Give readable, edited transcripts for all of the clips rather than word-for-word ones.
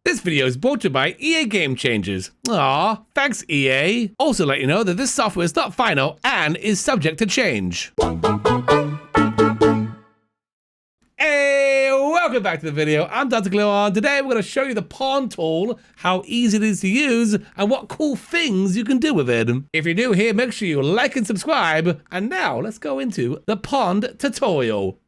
This video is brought to you by EA Game Changers. Aw, thanks EA. Also let you know that this software is not final and is subject to change. Hey, welcome back to the video. I'm DrGluon. Today we're going to show you the pawn tool, how easy it is to use, and what cool things you can do with it. If you're new here, make sure you like and subscribe. And now let's go into the pawn tutorial.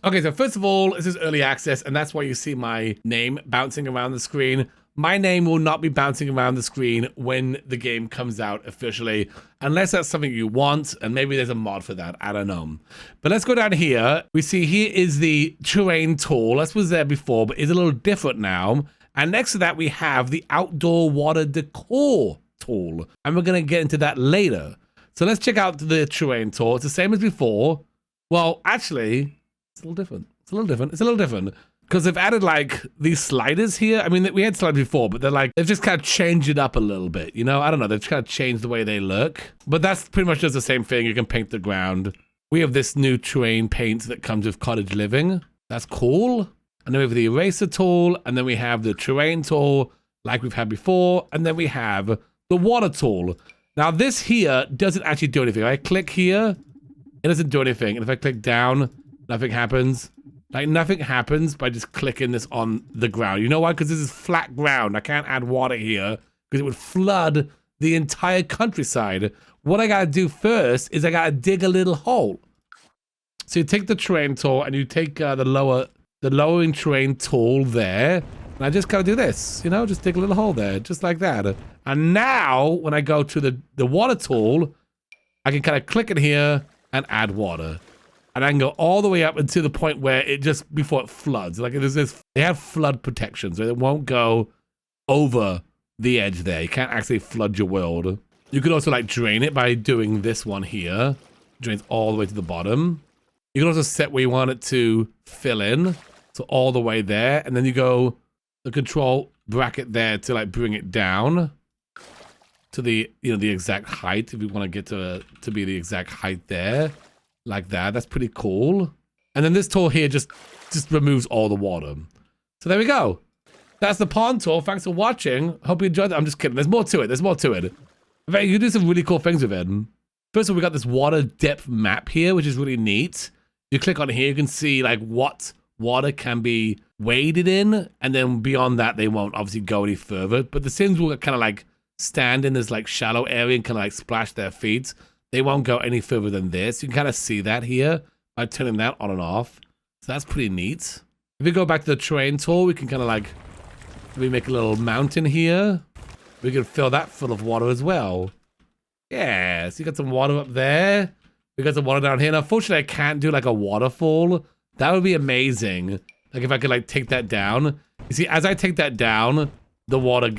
Okay, so first of all, this is early access, and that's why you see my name bouncing around the screen. My name will not be bouncing around the screen when the game comes out officially, unless that's something you want, and maybe there's a mod for that, I don't know. But let's go down here. We see here is the terrain tool. That was there before, but it's a little different now. And next to that, we have the outdoor water decor tool, and we're gonna get into that later. So let's check out the terrain tool. It's the same as before. Well, actually, it's a little different. It's a little different. Because they've added like these sliders here. I mean, we had sliders before, but they've just kind of changed it up a little bit. You know, I don't know. They've kind of changed the way they look. But that's pretty much just the same thing. You can paint the ground. We have this new terrain paint that comes with Cottage Living. That's cool. And then we have the eraser tool. And then we have the terrain tool like we've had before. And then we have the water tool. Now this here doesn't actually do anything. If I click here, it doesn't do anything. And if I click down, nothing happens. Like, nothing happens by just clicking this on the ground. You know why? Because this is flat ground. I can't add water here because it would flood the entire countryside. What I gotta do first is I gotta dig a little hole. So you take the terrain tool and you take the lowering terrain tool there. And I just gotta do this, you know, just dig a little hole there, just like that. And now, when I go to the water tool, I can kind of click in here and add water. And I can go all the way up until the point where it just, before it floods. Like, there's this, they have flood protection, so it won't go over the edge there. You can't actually flood your world. You could also, like, drain it by doing this one here. Drains all the way to the bottom. You can also set where you want it to fill in. So all the way there. And then you go the control bracket there to, like, bring it down to the, you know, the exact height. If you want to get to be the exact height there. Like that. That's pretty cool. And then this tool here just removes all the water. So there we go. That's the pawn tool. Thanks for watching. Hope you enjoyed it. I'm just kidding. There's more to it. There's more to it. In fact, you can do some really cool things with it. First of all, we got this water depth map here, which is really neat. You click on here, you can see like what water can be waded in. And then beyond that, they won't obviously go any further. But the Sims will kind of like stand in this like shallow area and kind of like splash their feet. They won't go any further than this. You can kind of see that here by turning that on and off. So that's pretty neat. If we go back to the terrain tool, we can kind of like, we make a little mountain here. We can fill that full of water as well. Yeah, so you got some water up there. We got some water down here. Now, unfortunately, I can't do like a waterfall. That would be amazing. Like if I could like take that down. You see, as I take that down, the water,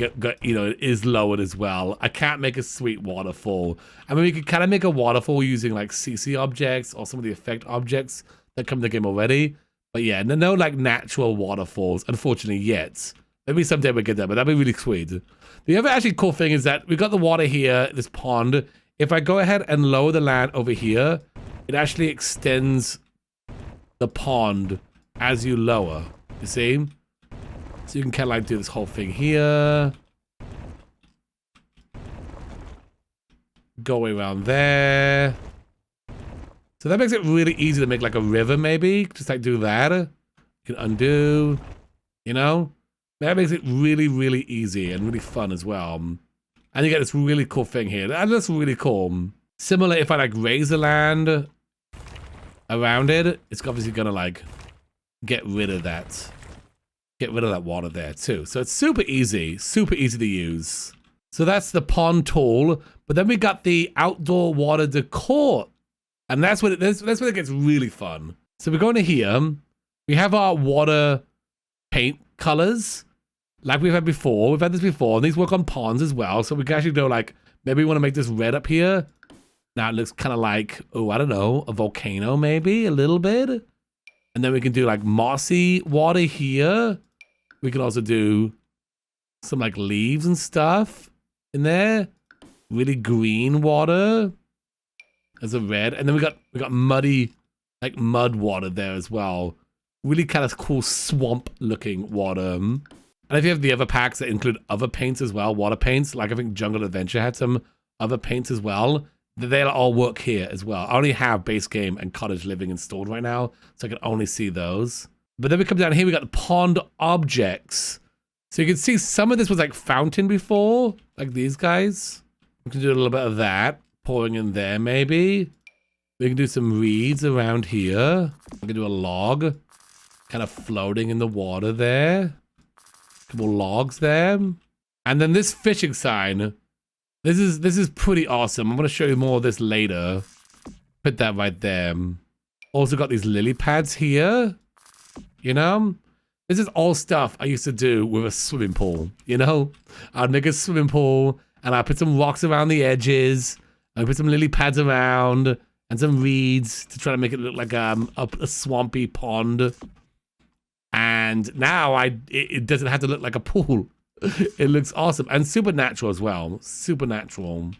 you know, is lowered as well. I can't make a sweet waterfall. I mean, we could kind of make a waterfall using like CC objects or some of the effect objects that come in the game already. But yeah, no like natural waterfalls, unfortunately, yet. Maybe someday we'll get there, but that'd be really sweet. The other actually cool thing is that we've got the water here, this pond. If I go ahead and lower the land over here, it actually extends the pond as you lower. You see? So you can kind of like do this whole thing here. Go around there. So that makes it really easy to make like a river maybe. Just like do that. You can undo. You know? That makes it really, really easy and really fun as well. And you get this really cool thing here. And that's really cool. Similar if I like raise the land around it, it's obviously gonna like get rid of that. Get rid of that water there too. So it's super easy to use. So that's the pond tool. But then we got the outdoor water decor. And that's when it gets really fun. So we go into here. We have our water paint colors. Like we've had before. We've had this before. And these work on ponds as well. So we can actually go like, maybe we want to make this red up here. Now it looks kind of like, oh, I don't know, a volcano maybe, a little bit. And then we can do like mossy water here. We can also do some like leaves and stuff in there. Really green water as a red. And then we got muddy, like mud water there as well. Really kind of cool swamp looking water. And if you have the other packs that include other paints as well, water paints, like I think Jungle Adventure had some other paints as well, they'll all work here as well. I only have base game and Cottage Living installed right now, so I can only see those. But then we come down here, we got the pond objects. So you can see some of this was like fountain before, like these guys. We can do a little bit of that, pouring in there maybe. We can do some reeds around here. We can do a log, kind of floating in the water there. Couple logs there. And then this fishing sign. This is pretty awesome. I'm going to show you more of this later. Put that right there. Also got these lily pads here. You know? This is all stuff I used to do with a swimming pool. You know? I'd make a swimming pool and I'd put some rocks around the edges. I'd put some lily pads around and some reeds to try to make it look like a swampy pond. And now it doesn't have to look like a pool. It looks awesome and supernatural as well. Supernatural.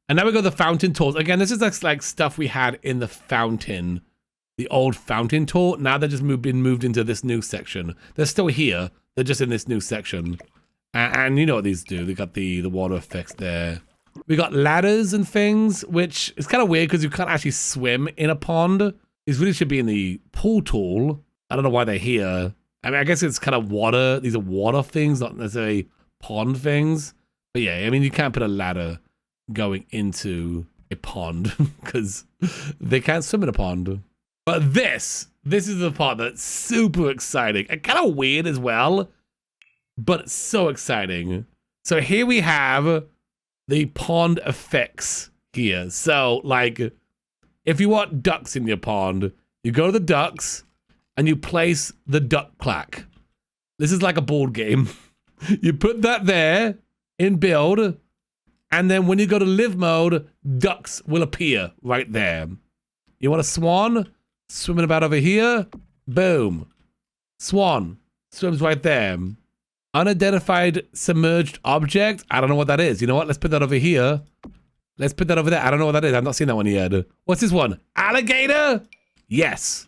And now we go to the fountain tools. Again, this is like stuff we had in the fountain. The old fountain tool. Now they're just been moved into this new section. They're still here. They're just in this new section. And you know what these do. They got the water effects there. We got ladders and things, which is kind of weird because you can't actually swim in a pond. These really should be in the pool tool. I don't know why they're here. I mean, I guess it's kind of water. These are water things, not necessarily pond things. But yeah, I mean, you can't put a ladder going into a pond because they can't swim in a pond. But this is the part that's super exciting and kind of weird as well, but so exciting. So here we have the pond effects here. So like, if you want ducks in your pond, you go to the ducks, and you place the duck clack. This is like a board game. You put that there in build, and then when you go to live mode, ducks will appear right there. You want a swan? Swimming about over here? Boom. Swan. Swims right there. Unidentified submerged object? I don't know what that is. You know what? Let's put that over here. Let's put that over there. I don't know what that is. I've not seen that one yet. What's this one? Alligator? Yes.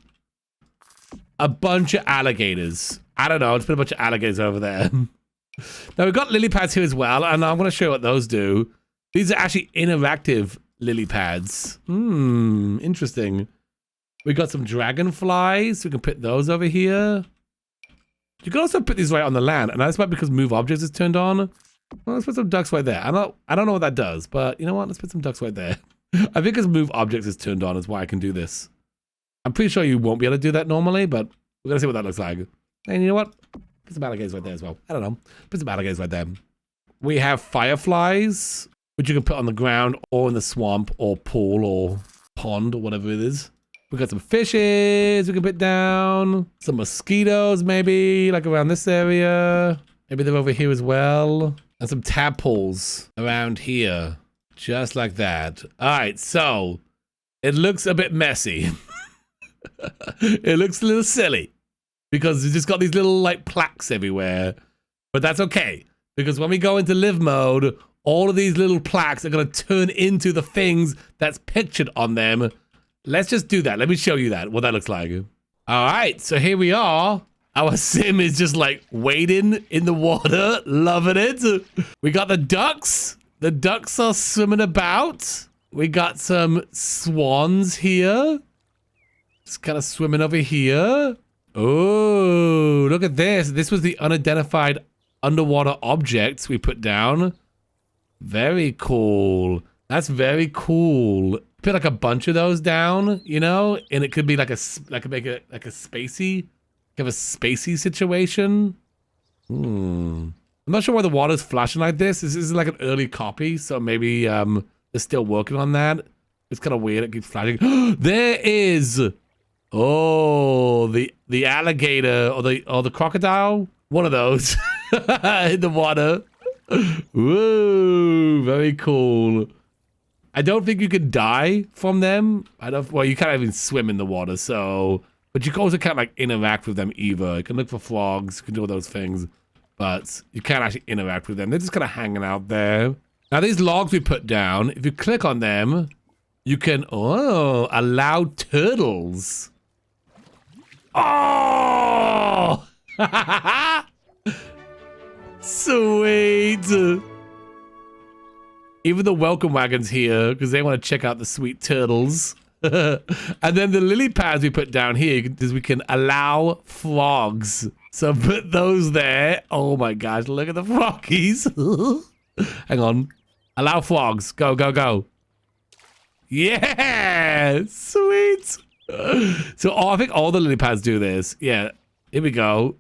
A bunch of alligators. I don't know. Let's put a bunch of alligators over there. Now, we've got lily pads here as well, and I'm going to show you what those do. These are actually interactive lily pads. Interesting. We got some dragonflies. We can put those over here. You can also put these right on the land, and that's about because move objects is turned on. Well, let's put some ducks right there. I don't know what that does, but you know what? Let's put some ducks right there. I think because move objects is turned on is why I can do this. I'm pretty sure you won't be able to do that normally, but we're going to see what that looks like. And you know what? Put some alligators right there as well. I don't know. Put some alligators right there. We have fireflies, which you can put on the ground or in the swamp or pool or pond or whatever it is. We got some fishes we can put down. Some mosquitoes maybe, like around this area. Maybe they're over here as well. And some tadpoles around here. Just like that. All right, so it looks a bit messy. It looks a little silly because you just got these little like plaques everywhere, but that's okay because when we go into live mode, all of these little plaques are going to turn into the things that's pictured on them. Let's just do that. Let me show you what that looks like. All right, so here we are. Our sim is just like wading in the water, loving it. We got the ducks. The ducks are swimming about. We got some swans here. Just kind of swimming over here. Oh, look at this. This was the unidentified underwater objects we put down. Very cool. That's very cool. Put like a bunch of those down, you know, and it could be like make it like a spacey, have a spacey situation. I'm not sure why the water's flashing like this. This is like an early copy, so maybe they're still working on that. It's kind of weird. It keeps flashing. There is. Oh, the alligator or the crocodile, one of those in the water. Whoa, very cool. I don't think you can die from them. Well, you can't even swim in the water, so, but you also can't like interact with them either. You can look for frogs, you can do all those things, but you can't actually interact with them. They're just kind of hanging out there. Now these logs we put down, if you click on them, you can, allow turtles. Oh! Sweet. Even the welcome wagon's here because they want to check out the sweet turtles. And then the lily pads we put down here is we can allow frogs. So put those there. Oh my gosh, look at the froggies. Hang on. Allow frogs. Go, go, go. Yeah, sweet. So I think all the lily pads do this. Yeah, here we go.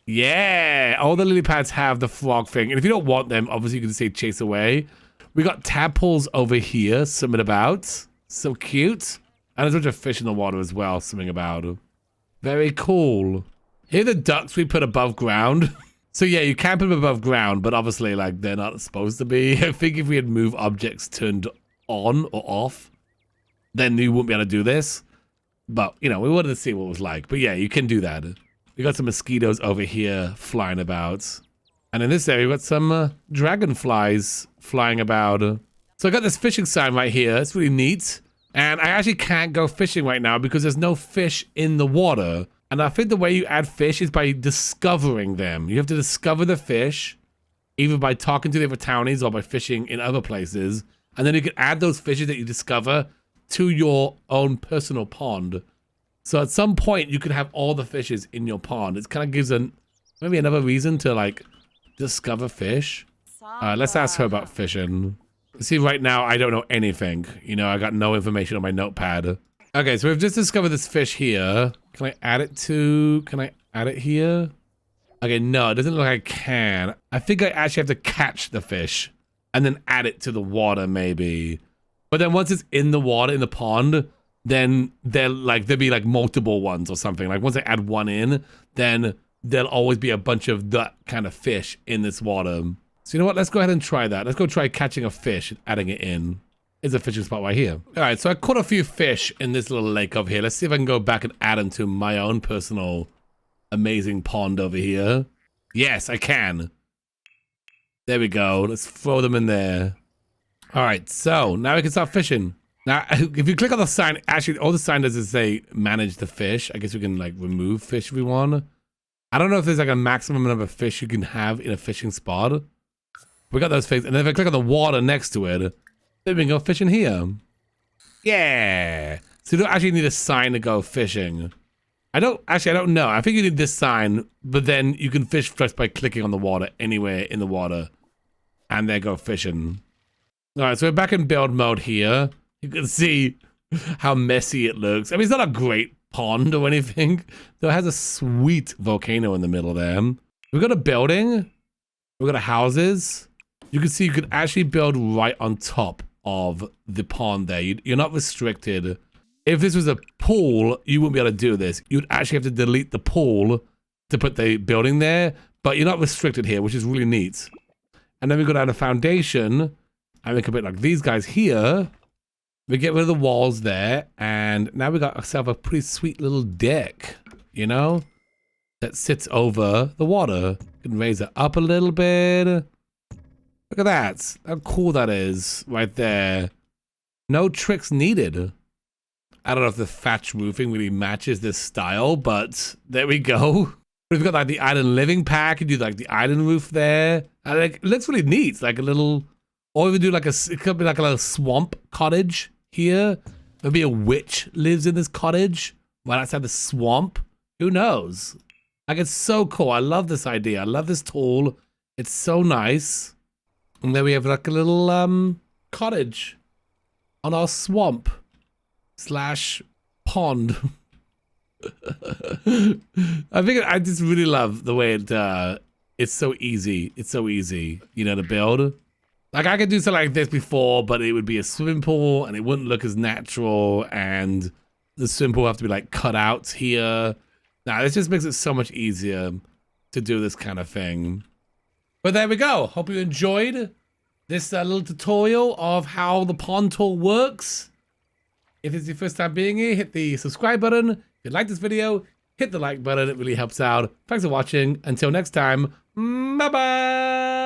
Yeah, all the lily pads have the frog thing. And if you don't want them, obviously you can say chase away. We got tadpoles over here swimming about. So cute. And there's a bunch of fish in the water as well swimming about. Very cool. Here are the ducks we put above ground. So yeah, you can put them above ground, but obviously like they're not supposed to be. I think if we had move objects turned on or off, then you wouldn't be able to do this. But, you know, we wanted to see what it was like. But yeah, you can do that. We got some mosquitoes over here flying about. And in this area, we got some dragonflies flying about. So I got this fishing sign right here. It's really neat. And I actually can't go fishing right now because there's no fish in the water. And I think the way you add fish is by discovering them. You have to discover the fish, either by talking to the other townies or by fishing in other places. And then you can add those fishes that you discover to your own personal pond. So at some point, you could have all the fishes in your pond. It kind of gives maybe another reason to like discover fish. Let's ask her about fishing. See, right now, I don't know anything. You know, I got no information on my notepad. Okay, so we've just discovered this fish here. Can I add it here? Okay, no, it doesn't look like I can. I think I actually have to catch the fish and then add it to the water, maybe. But then once it's in the water, in the pond, then there'll be like multiple ones or something. Like once I add one in, then there'll always be a bunch of that kind of fish in this water. So you know what? Let's go ahead and try that. Let's go try catching a fish and adding it in. There's a fishing spot right here. All right, so I caught a few fish in this little lake over here. Let's see if I can go back and add them to my own personal amazing pond over here. Yes, I can. There we go. Let's throw them in there. All right, so now we can start fishing. Now, if you click on the sign, actually, all the sign does is say manage the fish. I guess we can like remove fish if we want. I don't know if there's like a maximum number of fish you can have in a fishing spot. We got those fish, and then if I click on the water next to it, then we can go fishing here. Yeah. So you don't actually need a sign to go fishing. I don't know. I think you need this sign, but then you can fish just by clicking on the water anywhere in the water. And then go fishing. All right, so we're back in build mode here. You can see how messy it looks. I mean, it's not a great pond or anything, though it has a sweet volcano in the middle there. We've got a building. We've got a houses. You can see you could actually build right on top of the pond there. You're not restricted. If this was a pool, you wouldn't be able to do this. You'd actually have to delete the pool to put the building there, but you're not restricted here, which is really neat. And then we go down to foundation, and we can put like these guys here. We get rid of the walls there, and now we got ourselves a pretty sweet little deck, you know, that sits over the water. You can raise it up a little bit. Look at that. How cool that is right there. No tricks needed. I don't know if the thatch roofing really matches this style, but there we go. We've got like the island living pack. You do like the island roof there. And like, it looks really neat. It's like a little, or we do like it could be like a little swamp cottage here. Maybe a witch lives in this cottage right outside the swamp. Who knows? Like, it's so cool. I love this idea. I love this tool. It's so nice. And then we have like a little cottage on our swamp / pond. I just really love the way it's so easy. It's so easy, you know, to build. Like, I could do something like this before, but it would be a swimming pool and it wouldn't look as natural, and the swimming pool would have to be like cut out here. Now, this just makes it so much easier to do this kind of thing. But there we go. Hope you enjoyed this little tutorial of how the pond tool works. If it's your first time being here, hit the subscribe button. If you like this video, hit the like button. It really helps out. Thanks for watching. Until next time, bye-bye.